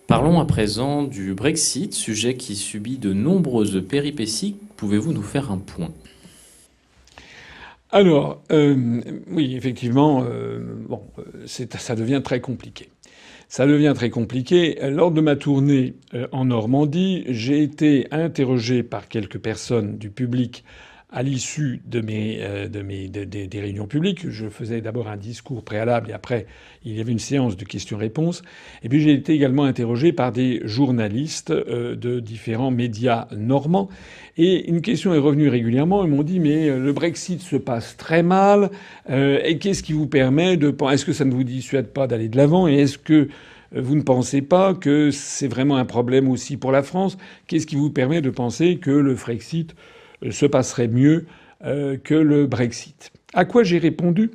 Parlons à présent du Brexit, sujet qui subit de nombreuses péripéties. Pouvez-vous nous faire un point? Alors, oui, effectivement, ça devient très compliqué. Ça devient très compliqué. Lors de ma tournée en Normandie, j'ai été interrogé par quelques personnes du public à l'issue des réunions publiques. Je faisais d'abord un discours préalable et après, il y avait une séance de questions-réponses. Et puis j'ai été également interrogé par des journalistes de différents médias normands. Et une question est revenue régulièrement. Ils m'ont dit mais le Brexit se passe très mal. Et qu'est-ce qui vous permet de... Est-ce que ça ne vous dissuade pas d'aller de l'avant? Et est-ce que vous ne pensez pas que c'est vraiment un problème aussi pour la France? Qu'est-ce qui vous permet de penser que le Frexit se passerait mieux que le Brexit? À quoi j'ai répondu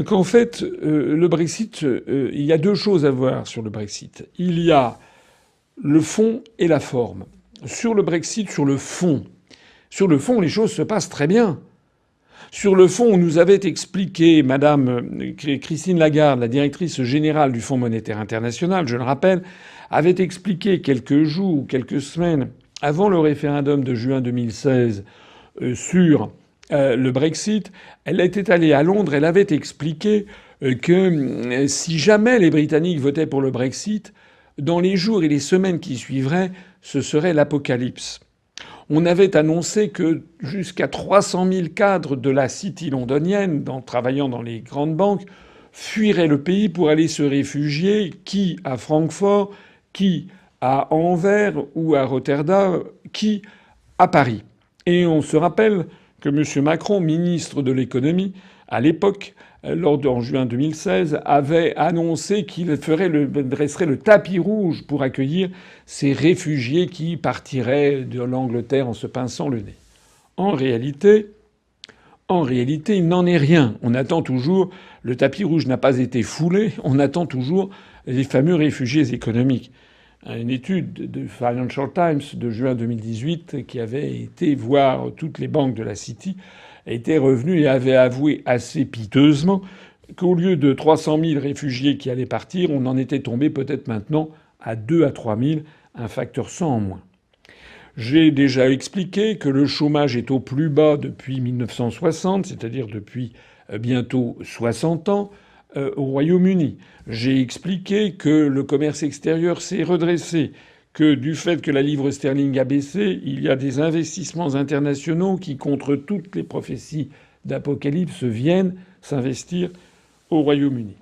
qu'en fait, le Brexit, il y a deux choses à voir sur le Brexit. Il y a le fond et la forme. Sur le Brexit, sur le fond, les choses se passent très bien. Sur le fond, on nous avait expliqué, Madame Christine Lagarde, la directrice générale du Fonds monétaire international, je le rappelle, avait expliqué quelques jours ou quelques semaines avant le référendum de juin 2016 sur le Brexit, elle était allée à Londres, elle avait expliqué que si jamais les Britanniques votaient pour le Brexit, dans les jours et les semaines qui suivraient, ce serait l'apocalypse. On avait annoncé que jusqu'à 300 000 cadres de la City londonienne, travaillant dans les grandes banques, fuiraient le pays pour aller se réfugier, qui à Francfort, qui à Anvers ou à Rotterdam, qui à Paris. Et on se rappelle que M. Macron, ministre de l'économie, à l'époque, en juin 2016, avait annoncé qu'il dresserait le tapis rouge pour accueillir ces réfugiés qui partiraient de l'Angleterre en se pinçant le nez. En réalité, il n'en est rien. On attend toujours, le tapis rouge n'a pas été foulé, on attend toujours les fameux réfugiés économiques. Une étude de Financial Times de juin 2018 qui avait été voir toutes les banques de la City était revenue et avait avoué assez piteusement qu'au lieu de 300 000 réfugiés qui allaient partir, on en était tombé peut-être maintenant à 2 à 3 000, un facteur 100 en moins. J'ai déjà expliqué que le chômage est au plus bas depuis 1960, c'est-à-dire depuis bientôt 60 ans, au Royaume-Uni. J'ai expliqué que le commerce extérieur s'est redressé, que du fait que la livre sterling a baissé, il y a des investissements internationaux qui, contre toutes les prophéties d'apocalypse, viennent s'investir au Royaume-Uni.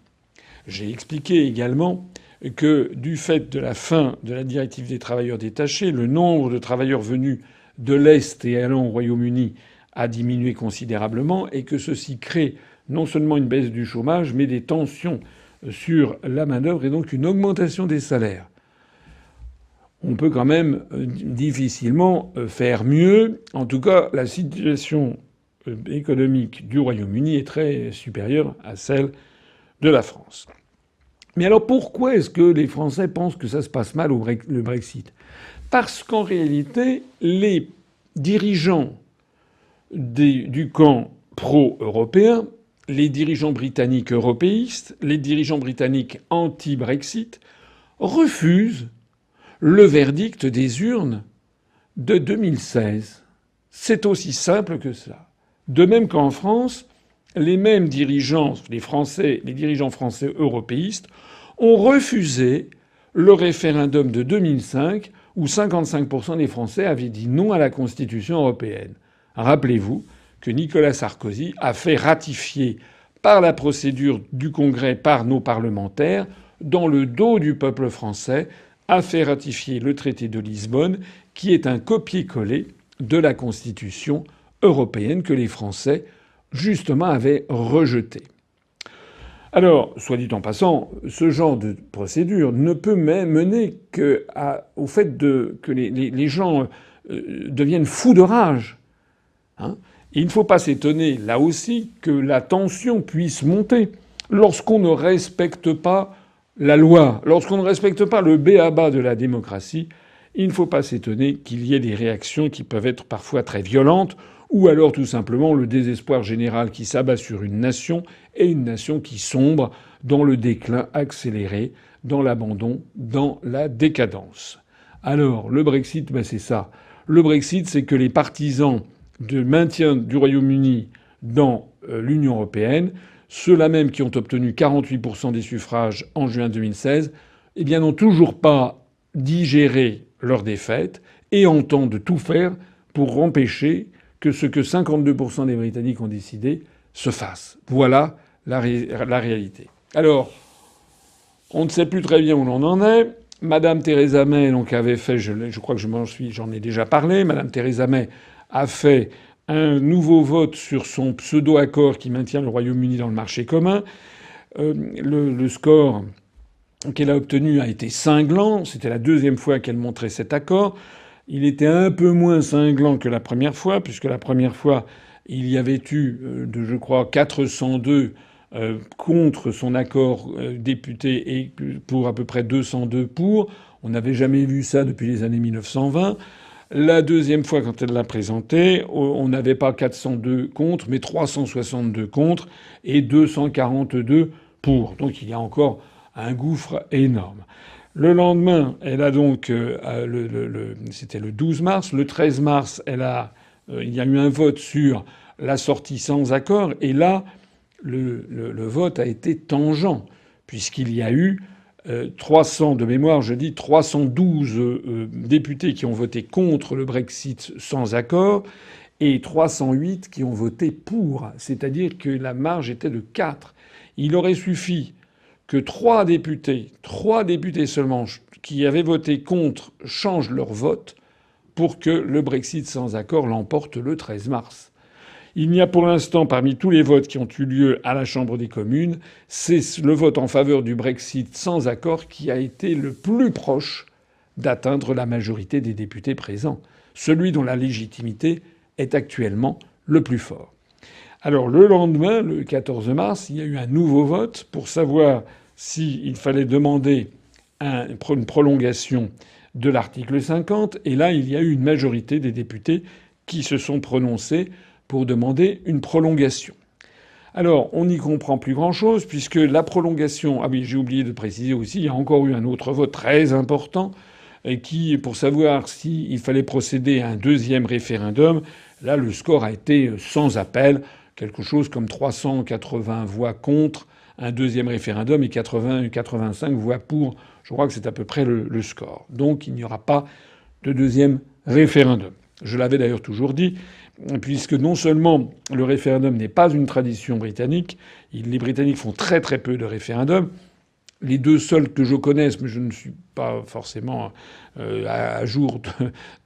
J'ai expliqué également que du fait de la fin de la directive des travailleurs détachés, le nombre de travailleurs venus de l'Est et allant au Royaume-Uni a diminué considérablement et que ceci crée non seulement une baisse du chômage, mais des tensions sur la main-d'œuvre et donc une augmentation des salaires. On peut quand même difficilement faire mieux. En tout cas, la situation économique du Royaume-Uni est très supérieure à celle de la France. Mais alors pourquoi est-ce que les Français pensent que ça se passe mal le Brexit? Parce qu'en réalité, les dirigeants du camp pro-européen, les dirigeants britanniques européistes, les dirigeants britanniques anti-Brexit refusent le verdict des urnes de 2016. C'est aussi simple que ça. De même qu'en France, les mêmes dirigeants, les dirigeants français européistes, ont refusé le référendum de 2005 où 55% des Français avaient dit non à la Constitution européenne. Rappelez-vous que Nicolas Sarkozy a fait ratifier par la procédure du Congrès par nos parlementaires, dans le dos du peuple français, a fait ratifier le traité de Lisbonne, qui est un copier-coller de la Constitution européenne que les Français, justement, avaient rejetée. Alors, soit dit en passant, ce genre de procédure ne peut même mener au fait que les gens deviennent fous de rage. Hein. Il ne faut pas s'étonner, là aussi, que la tension puisse monter lorsqu'on ne respecte pas la loi, lorsqu'on ne respecte pas le b.a.-ba de la démocratie. Il ne faut pas s'étonner qu'il y ait des réactions qui peuvent être parfois très violentes, ou alors tout simplement le désespoir général qui s'abat sur une nation et une nation qui sombre dans le déclin accéléré dans l'abandon, dans la décadence. Alors, le Brexit, c'est ça. Le Brexit, c'est que les partisans du maintien du Royaume-Uni dans l'Union européenne, ceux-là même qui ont obtenu 48% des suffrages en juin 2016, n'ont toujours pas digéré leur défaite et entendent tout faire pour empêcher que ce que 52% des Britanniques ont décidé se fasse. Voilà la réalité. Alors, on ne sait plus très bien où l'on en est. Madame Theresa May donc avait fait, je crois que j'en ai déjà parlé. Madame Theresa May a fait un nouveau vote sur son pseudo-accord qui maintient le Royaume-Uni dans le marché commun. Le score qu'elle a obtenu a été cinglant. C'était la deuxième fois qu'elle montrait cet accord. Il était un peu moins cinglant que la première fois, puisque la première fois, il y avait eu, je crois, 402 contre son accord député et pour à peu près 202 pour. On n'avait jamais vu ça depuis les années 1920. La deuxième fois, quand elle l'a présenté, on n'avait pas 402 contre, mais 362 contre et 242 pour. Donc il y a encore un gouffre énorme. Le lendemain, elle a donc, c'était le 12 mars, le 13 mars, il y a eu un vote sur la sortie sans accord, et là, le vote a été tangent, puisqu'il y a eu 300 de mémoire, 312 députés qui ont voté contre le Brexit sans accord et 308 qui ont voté pour. C'est-à-dire que la marge était de 4. Il aurait suffi que 3 députés seulement qui avaient voté contre changent leur vote pour que le Brexit sans accord l'emporte le 13 mars. Il n'y a pour l'instant, parmi tous les votes qui ont eu lieu à la Chambre des communes, c'est le vote en faveur du Brexit sans accord qui a été le plus proche d'atteindre la majorité des députés présents, celui dont la légitimité est actuellement le plus fort. Alors le lendemain, le 14 mars, il y a eu un nouveau vote pour savoir s'il fallait demander une prolongation de l'article 50, et là il y a eu une majorité des députés qui se sont prononcés pour demander une prolongation. Alors, on n'y comprend plus grand-chose, puisque la prolongation... Ah oui, j'ai oublié de préciser aussi, il y a encore eu un autre vote très important, pour savoir s'il fallait procéder à un deuxième référendum. Là, le score a été sans appel, quelque chose comme 380 voix contre un deuxième référendum et 85 voix pour. Je crois que c'est à peu près le score. Donc, il n'y aura pas de deuxième référendum. Je l'avais d'ailleurs toujours dit, puisque non seulement le référendum n'est pas une tradition britannique, les Britanniques font très très peu de référendums. Les deux seuls que je connaisse, mais je ne suis pas forcément à jour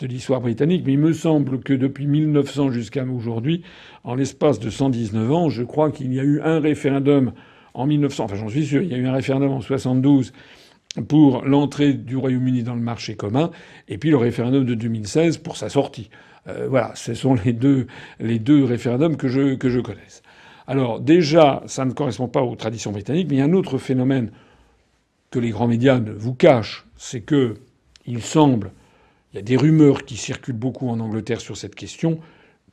de l'histoire britannique, mais il me semble que depuis 1900 jusqu'à aujourd'hui, en l'espace de 119 ans, je crois qu'il y a eu un référendum en 1900, enfin j'en suis sûr, il y a eu un référendum en 72 pour l'entrée du Royaume-Uni dans le marché commun, et puis le référendum de 2016 pour sa sortie. Voilà, ce sont les deux référendums que je connaisse. Alors déjà, ça ne correspond pas aux traditions britanniques, mais il y a un autre phénomène que les grands médias ne vous cachent, c'est que il semble, il y a des rumeurs qui circulent beaucoup en Angleterre sur cette question,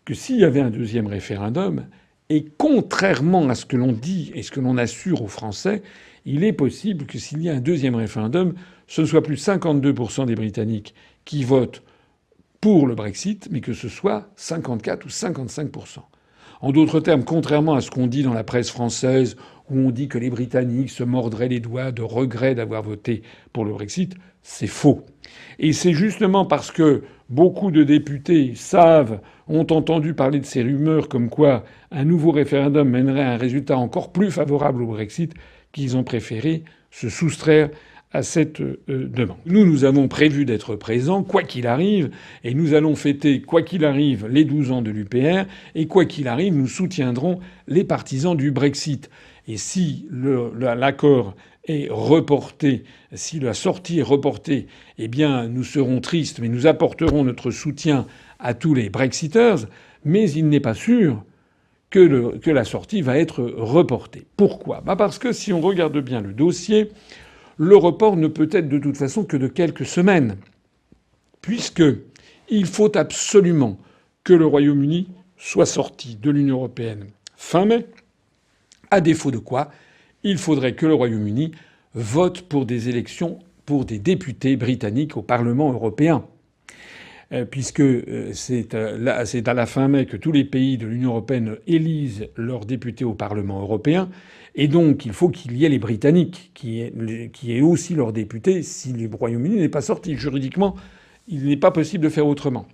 que s'il y avait un deuxième référendum, et contrairement à ce que l'on dit et ce que l'on assure aux Français, il est possible que s'il y a un deuxième référendum, ce ne soit plus 52% des Britanniques qui votent pour le Brexit, mais que ce soit 54 ou 55%. En d'autres termes, contrairement à ce qu'on dit dans la presse française, où on dit que les Britanniques se mordraient les doigts de regret d'avoir voté pour le Brexit, c'est faux. Et c'est justement parce que beaucoup de députés ont entendu parler de ces rumeurs comme quoi un nouveau référendum mènerait à un résultat encore plus favorable au Brexit qu'ils ont préféré se soustraire à cette demande. Nous avons prévu d'être présents, quoi qu'il arrive, et nous allons fêter, quoi qu'il arrive, les 12 ans de l'UPR, et quoi qu'il arrive, nous soutiendrons les partisans du Brexit. Et si l'accord est reporté, si la sortie est reportée, eh bien, nous serons tristes, mais nous apporterons notre soutien à tous les Brexiters, mais il n'est pas sûr que la sortie va être reportée. Pourquoi ? Parce que si on regarde bien le dossier, le report ne peut être de toute façon que de quelques semaines, puisqu'il faut absolument que le Royaume-Uni soit sorti de l'Union européenne fin mai, à défaut de quoi il faudrait que le Royaume-Uni votent pour des élections pour des députés britanniques au Parlement européen. Puisque c'est à la fin mai que tous les pays de l'Union européenne élisent leurs députés au Parlement européen. Et donc, il faut qu'il y ait les Britanniques qui aient aussi leurs députés si le Royaume-Uni n'est pas sorti. Juridiquement, il n'est pas possible de faire autrement.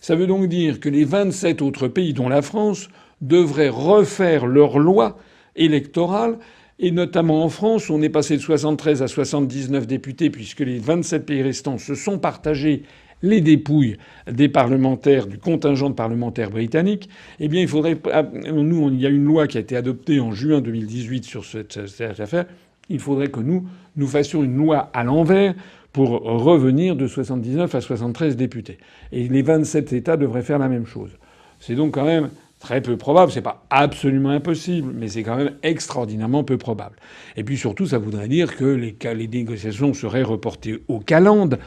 Ça veut donc dire que les 27 autres pays, dont la France, devraient refaire leurs lois électorales. Et notamment en France, on est passé de 73 à 79 députés puisque les 27 pays restants se sont partagés les dépouilles des parlementaires, du contingent de parlementaires britanniques. Eh bien, il faudrait... il y a une loi qui a été adoptée en juin 2018 sur cette affaire. Il faudrait que nous fassions une loi à l'envers pour revenir de 79 à 73 députés. Et les 27 États devraient faire la même chose. C'est donc quand même très peu probable. C'est pas absolument impossible, mais c'est quand même extraordinairement peu probable. Et puis surtout, ça voudrait dire que les négociations seraient reportées aux calendes.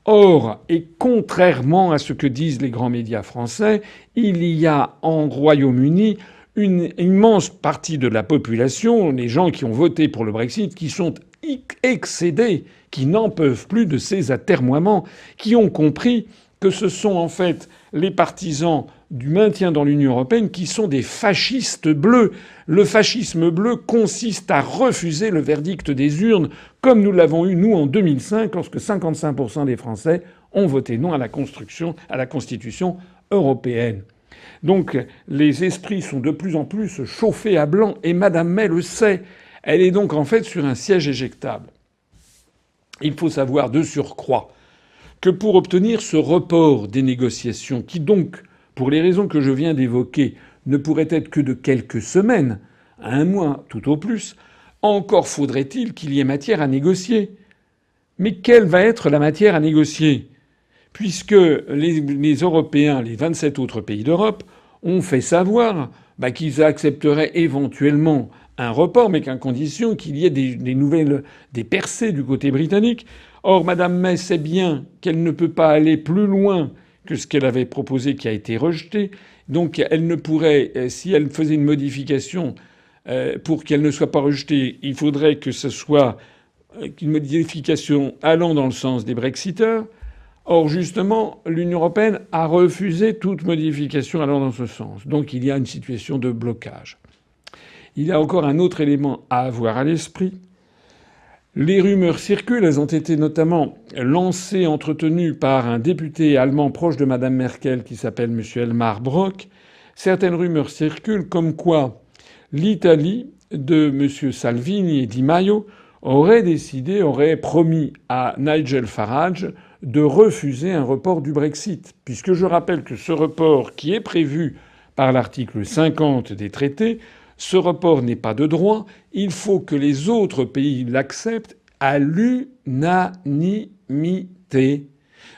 Or, et contrairement à ce que disent les grands médias français, il y a en Royaume-Uni une immense partie de la population, les gens qui ont voté pour le Brexit, qui sont excédés, qui n'en peuvent plus de ces atermoiements, qui ont compris que ce sont en fait les partisans du maintien dans l'Union européenne qui sont des fascistes bleus. Le fascisme bleu consiste à refuser le verdict des urnes, comme nous l'avons eu, nous, en 2005, lorsque 55% des Français ont voté non à la Constitution européenne. Donc les esprits sont de plus en plus chauffés à blanc, et Madame May le sait. Elle est donc en fait sur un siège éjectable. Il faut savoir de surcroît que pour obtenir ce report des négociations, qui donc, pour les raisons que je viens d'évoquer, ne pourrait être que de quelques semaines, à un mois tout au plus, encore faudrait-il qu'il y ait matière à négocier. Mais quelle va être la matière à négocier ? Puisque les Européens, les 27 autres pays d'Europe, ont fait savoir qu'ils accepteraient éventuellement un report, mais qu'à condition qu'il y ait des percées du côté britannique. Or, Madame May sait bien qu'elle ne peut pas aller plus loin que ce qu'elle avait proposé, qui a été rejeté. Donc, elle ne pourrait, si elle faisait une modification pour qu'elle ne soit pas rejetée, il faudrait que ce soit une modification allant dans le sens des Brexiteurs. Or, justement, l'Union européenne a refusé toute modification allant dans ce sens. Donc, il y a une situation de blocage. Il y a encore un autre élément à avoir à l'esprit. Les rumeurs circulent, elles ont été notamment lancées, entretenues par un député allemand proche de Madame Merkel qui s'appelle M. Elmar Brok. Certaines rumeurs circulent comme quoi l'Italie de M. Salvini et Di Maio aurait promis à Nigel Farage de refuser un report du Brexit. Puisque je rappelle que ce report qui est prévu par l'article 50 des traités, ce report n'est pas de droit. Il faut que les autres pays l'acceptent à l'unanimité.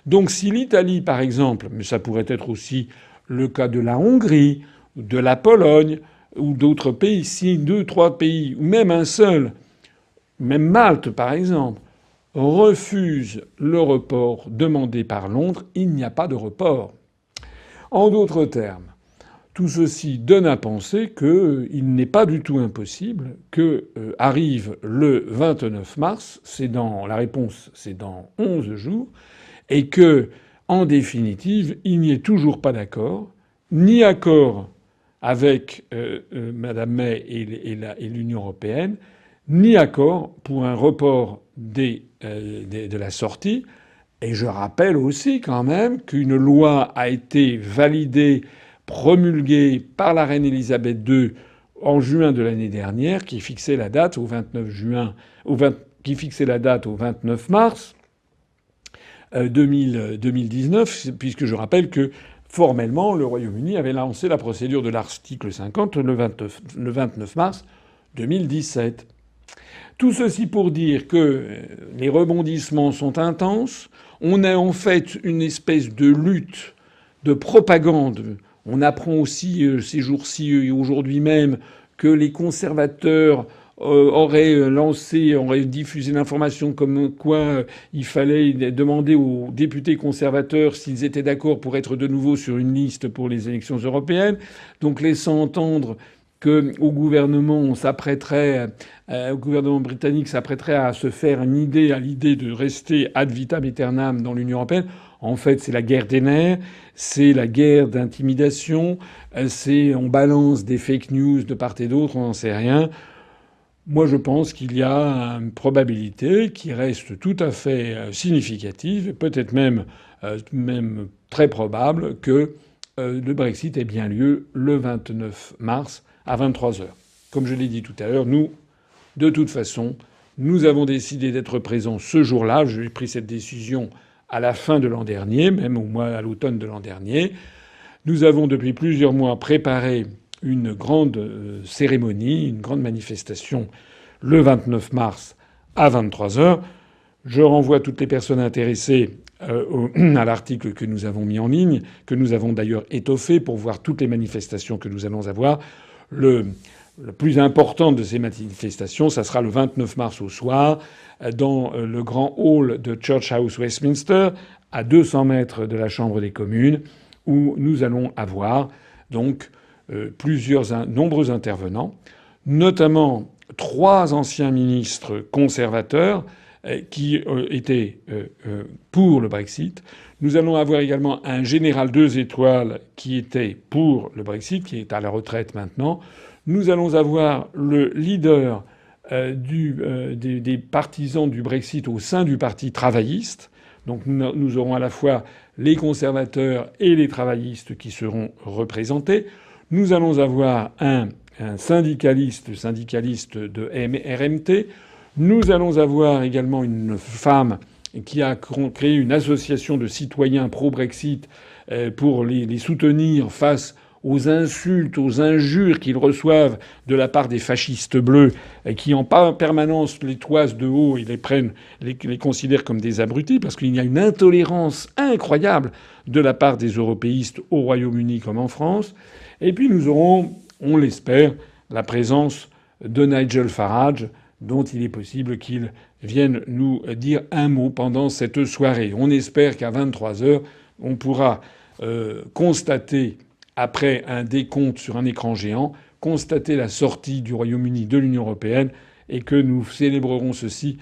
Donc si l'Italie, par exemple, mais ça pourrait être aussi le cas de la Hongrie, de la Pologne ou d'autres pays, si 2, 3 pays, ou même un seul, même Malte par exemple, refuse le report demandé par Londres, il n'y a pas de report. En d'autres termes, tout ceci donne à penser qu'il n'est pas du tout impossible que arrive le 29 mars, la réponse c'est dans 11 jours, et que, en définitive, il n'y ait toujours pas d'accord, ni accord avec Madame May et l'Union européenne, ni accord pour un report de la sortie. Et je rappelle aussi quand même qu'une loi a été validée, promulguée par la reine Elisabeth II en juin de l'année dernière, qui fixait la date au 29 mars 2019, puisque je rappelle que formellement le Royaume-Uni avait lancé la procédure de l'article 50 le 29 mars 2017. Tout ceci pour dire que les rebondissements sont intenses. On a en fait une espèce de lutte, de propagande. On apprend aussi ces jours-ci, aujourd'hui même, que les conservateurs auraient diffusé l'information comme quoi il fallait demander aux députés conservateurs s'ils étaient d'accord pour être de nouveau sur une liste pour les élections européennes. Donc laissant entendre au gouvernement britannique s'apprêterait à se faire une idée, à l'idée de rester ad vitam aeternam dans l'Union européenne. En fait, c'est la guerre des nerfs, c'est la guerre d'intimidation, on balance des fake news de part et d'autre, on n'en sait rien. Moi, je pense qu'il y a une probabilité qui reste tout à fait significative, et peut-être même très probable, que le Brexit ait bien lieu le 29 mars à 23 heures. Comme je l'ai dit tout à l'heure, nous, de toute façon, nous avons décidé d'être présents ce jour-là. J'ai pris cette décision à la fin de l'an dernier, même à l'automne de l'an dernier. Nous avons depuis plusieurs mois préparé une grande cérémonie, une grande manifestation le 29 mars à 23 heures. Je renvoie toutes les personnes intéressées à l'article que nous avons mis en ligne, que nous avons d'ailleurs étoffé pour voir toutes les manifestations que nous allons avoir. Le plus important de ces manifestations, ça sera le 29 mars au soir, dans le grand hall de Church House Westminster, à 200 mètres de la Chambre des communes, où nous allons avoir donc nombreux intervenants, notamment 3 anciens ministres conservateurs qui étaient pour le Brexit. Nous allons avoir également un général 2 étoiles qui était pour le Brexit, qui est à la retraite maintenant. Nous allons avoir le leader des partisans du Brexit au sein du Parti travailliste. Donc nous aurons à la fois les conservateurs et les travaillistes qui seront représentés. Nous allons avoir un syndicaliste de RMT. Nous allons avoir également une femme qui a créé une association de citoyens pro-Brexit pour les soutenir face aux insultes, aux injures qu'ils reçoivent de la part des fascistes bleus qui en permanence les toisent de haut et les considèrent comme des abrutis parce qu'il y a une intolérance incroyable de la part des européistes au Royaume-Uni comme en France. Et puis nous aurons, on l'espère, la présence de Nigel Farage, dont il est possible qu'il vienne nous dire un mot pendant cette soirée. On espère qu'à 23 heures, on pourra constater, après un décompte sur un écran géant, constater la sortie du Royaume-Uni de l'Union européenne et que nous célébrerons ceci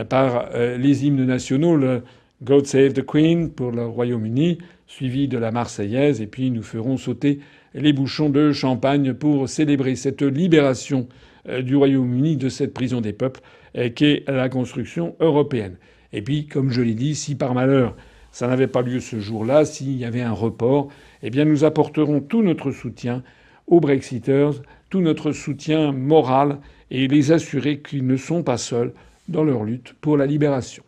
par les hymnes nationaux, le God Save the Queen pour le Royaume-Uni, suivi de la Marseillaise, et puis nous ferons sauter les bouchons de champagne pour célébrer cette libération du Royaume-Uni de cette prison des peuples qu'est la construction européenne. Et puis, comme je l'ai dit, si par malheur ça n'avait pas lieu ce jour-là, s'il y avait un report, eh bien nous apporterons tout notre soutien aux Brexiters, tout notre soutien moral et les assurer qu'ils ne sont pas seuls dans leur lutte pour la libération.